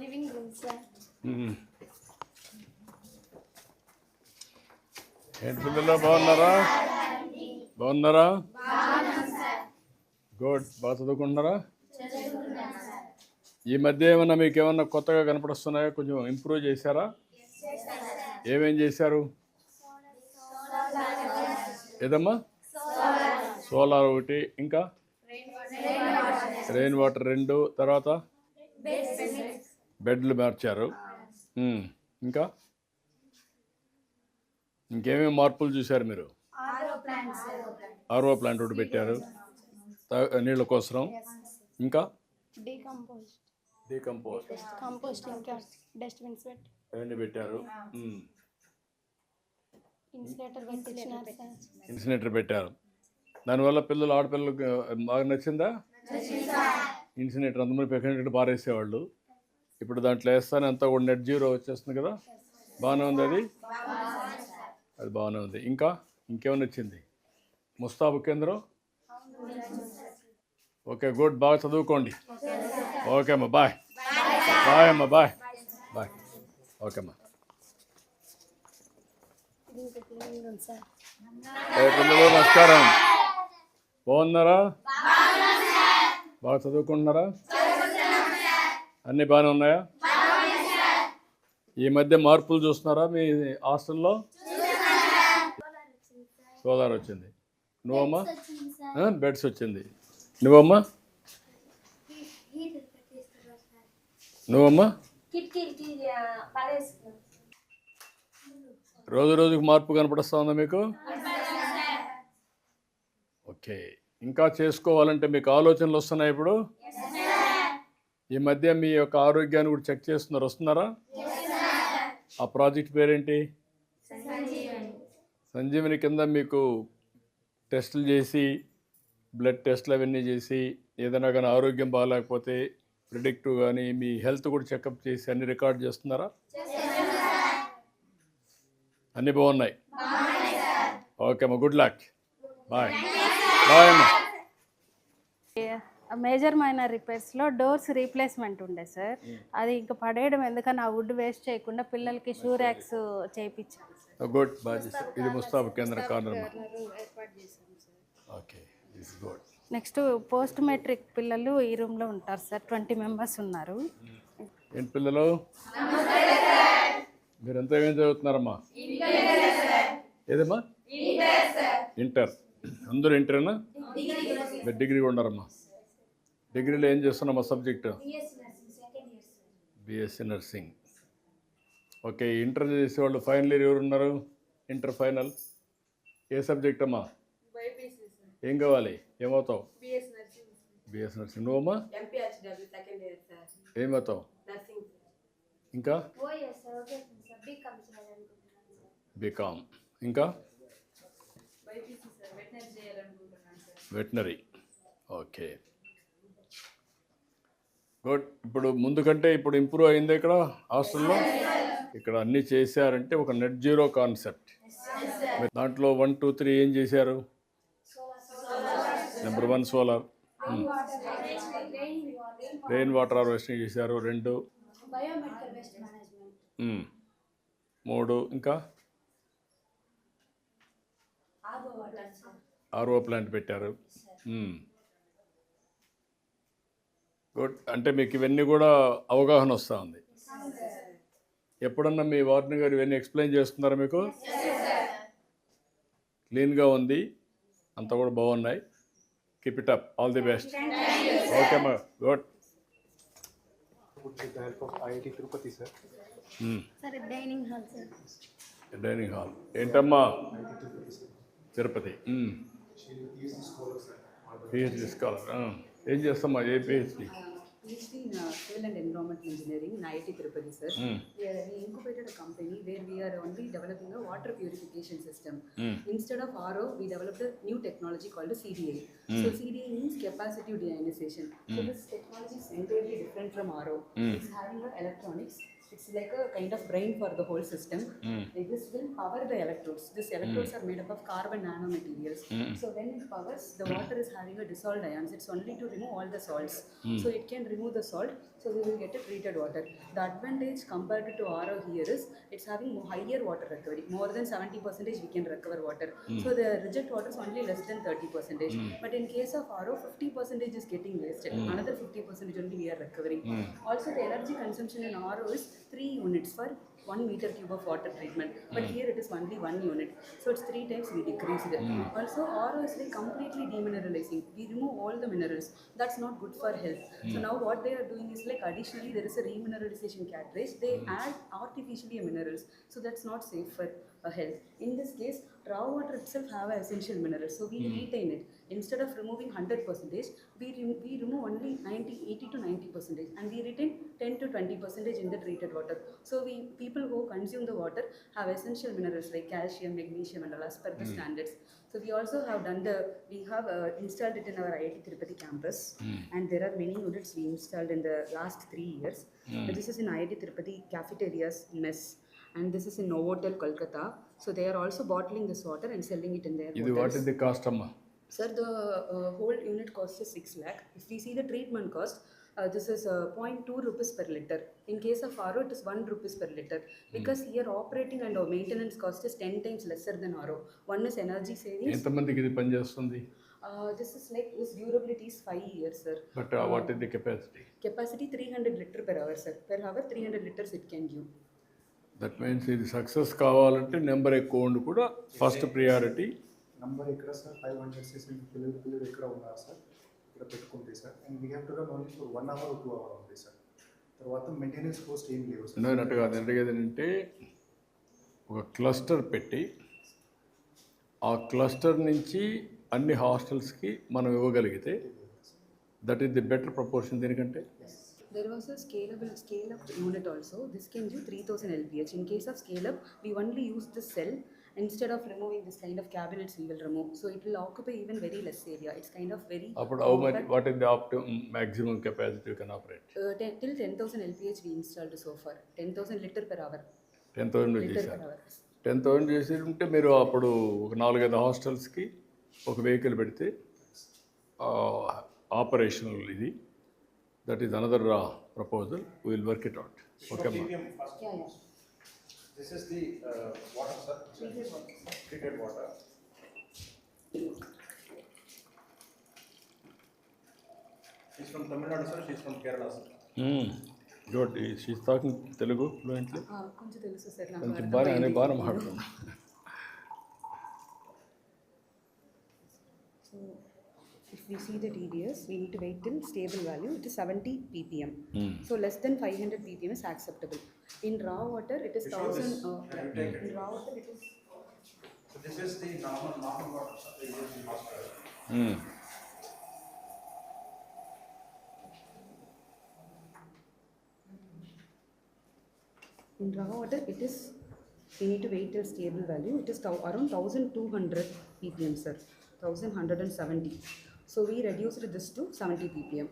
Living room sir. ఏంటి పిల్లలు బాగున్నారా? బాగున్నారా? గుడ్. బాగా చదువుకుంటున్నారా? ఈ మధ్య ఏమన్నా మీకు ఏమన్నా కొత్తగా కనపడుస్తున్నాయా? కొంచెం ఇంప్రూవ్ చేశారా? ఏమేం చేశారు? ఏదమ్మా? సోలార్ ఒకటి, ఇంకా రెయిన్ వాటర్ 2, తర్వాత బెడ్లు మార్చారు. ఇంకా ఇంకేమేమి మార్పులు చూశారు మీరు? ఆర్ఓ ప్లాంట్ ఒకటి పెట్టారు నీళ్ళ కోసం. ఇంకా కంపోస్ట్ ఇంకా డస్ట్బిన్స్ పెట్టి అవన్నీ పెట్టారు. ఇన్సినేటర్ పెట్టారు. దానివల్ల పిల్లలు, ఆడపిల్లలకు బాగా నచ్చిందా? ఇన్సినేటర్ అంతమంది పెట్టి పారేసేవాళ్ళు, ఇప్పుడు దాంట్లో వేస్తానే అంతా కూడా నెట్ జీరో వచ్చేస్తుంది కదా. బాగానే ఉంది అది బాగానే ఉంది. ఇంకేమైనా వచ్చింది? ముస్తాబు కేంద్రం. Okay, good. బాగా చదువుకోండి. ఓకే అమ్మా, బాయ్. బాయ్ అమ్మా, బాయ్. ఓకే అమ్మా. పిల్లలు నమస్కారం. బాగున్నారా? బాగా చదువుకుంటున్నారా? అన్నీ బాగానే ఉన్నాయా? ఈ మధ్య మార్పులు చూస్తున్నారా మీ హాస్టల్లో? సోలార్ వచ్చింది. నువ్వమ్మా? బెడ్స్ వచ్చింది. నువ్వమ్మా? రోజు రోజుకి మార్పు కనపడుస్తూ ఉందా మీకు? ఓకే. ఇంకా చేసుకోవాలంటే మీకు ఆలోచనలు వస్తున్నాయి ఇప్పుడు? ఈ మధ్య మీ యొక్క ఆరోగ్యాన్ని కూడా చెక్ చేస్తున్నారు, వస్తున్నారా? ఆ ప్రాజెక్ట్ పేరేంటి? సంజీవని కింద మీకు టెస్టులు చేసి, బ్లడ్ టెస్టులు అవన్నీ చేసి, ఏదైనా కానీ ఆరోగ్యం బాగాలేకపోతే ప్రిడిక్టివ్ కానీ మీ హెల్త్ కూడా చెకప్ చేసి అన్ని రికార్డ్ చేస్తున్నారా? అన్నీ బాగున్నాయి. ఓకే అమ్మా, గుడ్ లక్. బాయ్. బాయ్ అమ్మా. మేజర్ మైనర్ రిపేర్స్లో డోర్స్ రీప్లేస్మెంట్ ఉండే సార్. అది ఇంకా పడేయడం ఎందుకని ఆ వుడ్ వేస్ట్ చేయకుండా పిల్లలకి షూ ర్యాక్స్ చేయించాం. గుడ్. బాగా. ఇది ముస్తాబు కేంద్ర కార్నర్ ఏర్పాటు చేశాం sir. Okay, this good. Next post matric పిల్లలు ఈ రూమ్లో ఉంటారు సార్. 20 మెంబర్స్ ఉన్నారు. ఏంటి పిల్లలు మీరంతా ఏమేమి చదువుతున్నారమ్మా? ఏదమ్మా? ఇంటర్. అందరూ ఇంటరేనా? మీరు డిగ్రీ ఉన్నారమ్మా? డిగ్రీలో ఏం చేస్తున్నామ్మా subject? BSc nursing. Okay. Inter చేసేవాళ్ళు ఫైనల్ ఇయర్ ఎవరు ఉన్నారు? ఇంటర్ ఫైనల్ ఏ సబ్జెక్ట్ అమ్మా? ఏం కావాలి? ఏమవుతావు? BS nursing. నువ్వమ్మా? ఏమవుతావు? ఇంకా బీకామ్. ఇంకా వెటనరీ. Okay, good. ఇప్పుడు ముందు కంటే ఇప్పుడు ఇంప్రూవ్ అయింది ఇక్కడ హాస్టల్లో. ఇక్కడ అన్నీ చేశారంటే ఒక నెట్ జీరో కాన్సెప్ట్. దాంట్లో 1, 2, 3 ఏం చేశారు? Number 1 solar, rain water harvesting చేశారు. 2, 3, ఇంకా ఆర్ఓ ప్లాంట్ పెట్టారు. గుడ్. అంటే మీకు ఇవన్నీ కూడా అవగాహన వస్తూ ఉంది. ఎప్పుడన్నా మీ వార్డెన్ గారు ఇవన్నీ ఎక్స్ప్లెయిన్ చేస్తున్నారా మీకు? క్లీన్గా ఉంది, అంతా కూడా బాగున్నాయి. Keep it up. All the best. Okay అమ్మా, good. IIT Tirupati sir. Dining hall sir. Dining hall ఏంటమ్మా? తిరుపతి. PhD scholar. ఏం చేస్తామా? ఏ PhD? PhD in Civil and Environmental Engineering in IIT Tirupati, sir. We incubated a company where we are only developing a water purification system. Instead of RO, we developed a new technology called CDA. So CDA means capacitive deionization. So this technology is entirely different from RO. It's having electronics. It's like a kind of brain for the whole system. Like this will power the electrodes. These electrodes are made up of carbon nanomaterials. So when it powers, the water is having a dissolved ions. It's only to remove all the salts. So it can remove the salt. so we will get a treated water. The advantage compared to RO here is it's having higher water recovery. More than 70% we can recover water. So the reject water is only less than 30%. But in case of RO, 50% is getting wasted. Another 50% only we are recovering. Also, the energy consumption in RO is 3 units for 1 meter cube of water treatment, but here it is only 1 unit, so it's 3 times we decreased. Also, RO is like completely demineralizing. We remove all the minerals. That's not good for health. So now what they are doing is like additionally there is a remineralization cartridge. They add artificially minerals, so that's not safe for health. In this case, raw water itself have essential minerals, so we retain it. Instead of removing 100%, we remove only 80 to 90%, and we retain 10 to 20% in the treated water. So people who consume the water have essential minerals like calcium, magnesium, and all as per the standards. So we also have installed it in our IIT Tirupati campus, and there are many units we installed in the last 3 years. But this is in IIT Tirupati cafeterias mess, and this is in Novotel, Kolkata. So they are also bottling this water and selling it in their ఇది what is the cost అమ్మా? Sir, the whole unit cost is 6 lakh. If we see the treatment cost, this is 0.2 rupees per liter. In case of RO, it is 1 rupees per liter. Because here operating and maintenance cost is 10 times lesser than RO. One is energy savings. ఎంతమందికి ఇది పనిచేస్తుంది? This is like, this durability is 5 years, sir. But what is the capacity? Capacity 300 liter per hour, sir. Per hour 300 liters it can give. That means ఇది success కావాలంటే number ఎక్కువ ఉండి కూడా first priority. Number ఇక్కడ sir 500 cc పిల్లలు ఇక్కడ ఉన్నారు sir, ఇక్కడ పెట్టుకుంటే sir. And we have to run only for 1 hour or 2 hours ఉంది సార్. తర్వాత మెయింటెనెన్స్ కాస్ట్ ఏం లేవు సార్. అన్నట్టు కాదు, అడిగేది ఏంటంటే ఒక క్లస్టర్ పెట్టి ఆ క్లస్టర్ నుంచి అన్ని హాస్టల్స్కి మనం ఇవ్వగలిగితే that is the better proportion. దీనికంటే There was a scale-up unit also. This can give 3000 LPH. In case of scale-up, we only use the cell. Instead of removing this kind of cabinets, we will remove. So it will occupy even very less area. It's kind of very... అప్పుడు how much, what is the maximum capacity you can operate? Till 10,000 LPH we installed so far. 10,000 liter per hour. 10,000 Liter per చేశారు. hour. 10,000 చేసి ఉంటే మీరు అప్పుడు ఒక 4-5 హాస్టల్స్కి ఒక vehicle పెడితే operational ఇది. That is another proposal. Will work it out. Okay అమ్మా. Yeah, yeah. This is the water, sir. Treated water. She's from Tamil Nadu, sir. She's from Kerala, sir. Good. She's talking Telugu fluently. కొంచెం తెలుసు sir నాకు. కొంచెం బాగా మాట్లాడుతుంది. So if we see the TDS, we need to wait till stable value. It is 70 ppm. So less than 500 ppm is acceptable. In raw water, it is 1000. In raw water, it is. So this is the normal water, sir. They use in hospital. In raw water, it is. We need to wait till stable value. It is around 1200 ppm, sir. 1170. So we reduced this to 70 ppm.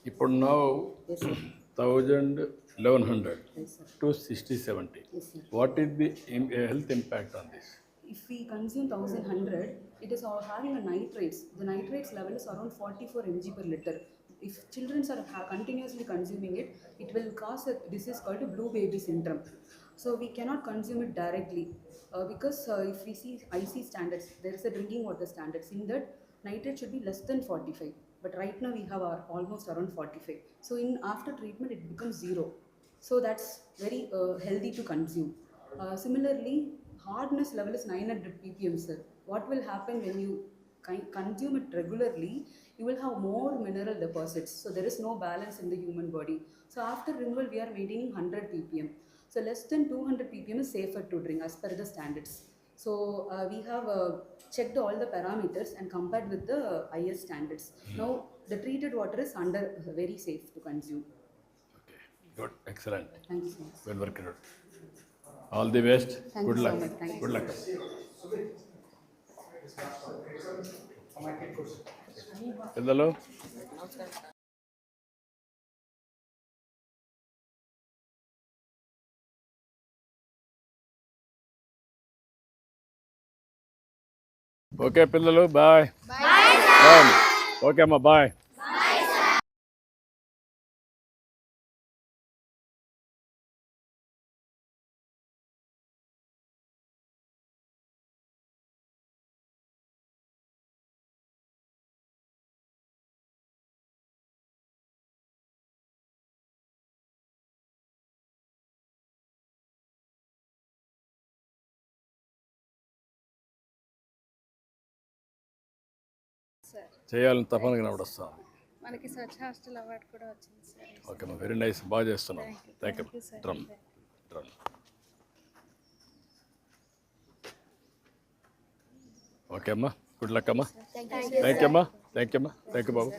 ఇప్పుడు now Yes, sir. 1100 Yes, sir. to 60-70. Yes, sir. What is the health impact on this? If we consume 1100, it is having a nitrates. The nitrates level is around 44 mg per liter. If children are continuously consuming it, it will cause a disease called blue baby syndrome. So we cannot consume it directly because if we see IC standards, there is a drinking water standards. In that, nitrate should be less than 45. But right now we have almost around 45. So after treatment, it becomes 0. So that's very healthy to consume. Similarly, hardness level is 900 ppm, sir. What will happen when you consume it regularly? You will have more mineral deposits. So there is no balance in the human body. So after removal, we are maintaining 100 ppm. So less than 200 ppm is safer to drink as per the standards. So we have checked all the parameters and compared with the IS standards. Now the treated water is very safe to consume. Okay, good, excellent. Thank you so much. Well worked out. All the best. Thank Good you so luck. much. Thank you. Good luck. పిల్లలు okay పిల్లలు bye. Okay అమ్మా bye. చేయాలని తపన కనబడొస్తుంది. మనకి స్వచ్ఛ hostel award కూడా వచ్చింది sir. Okay అమ్మా, very nice, బాగా చేస్తున్నాం. Thank you. Drum drum. Okay అమ్మా, గుడ్ లక్ అమ్మా. థ్యాంక్ యూ అమ్మా, థ్యాంక్ యూ అమ్మా, థ్యాంక్ యూ బాబు.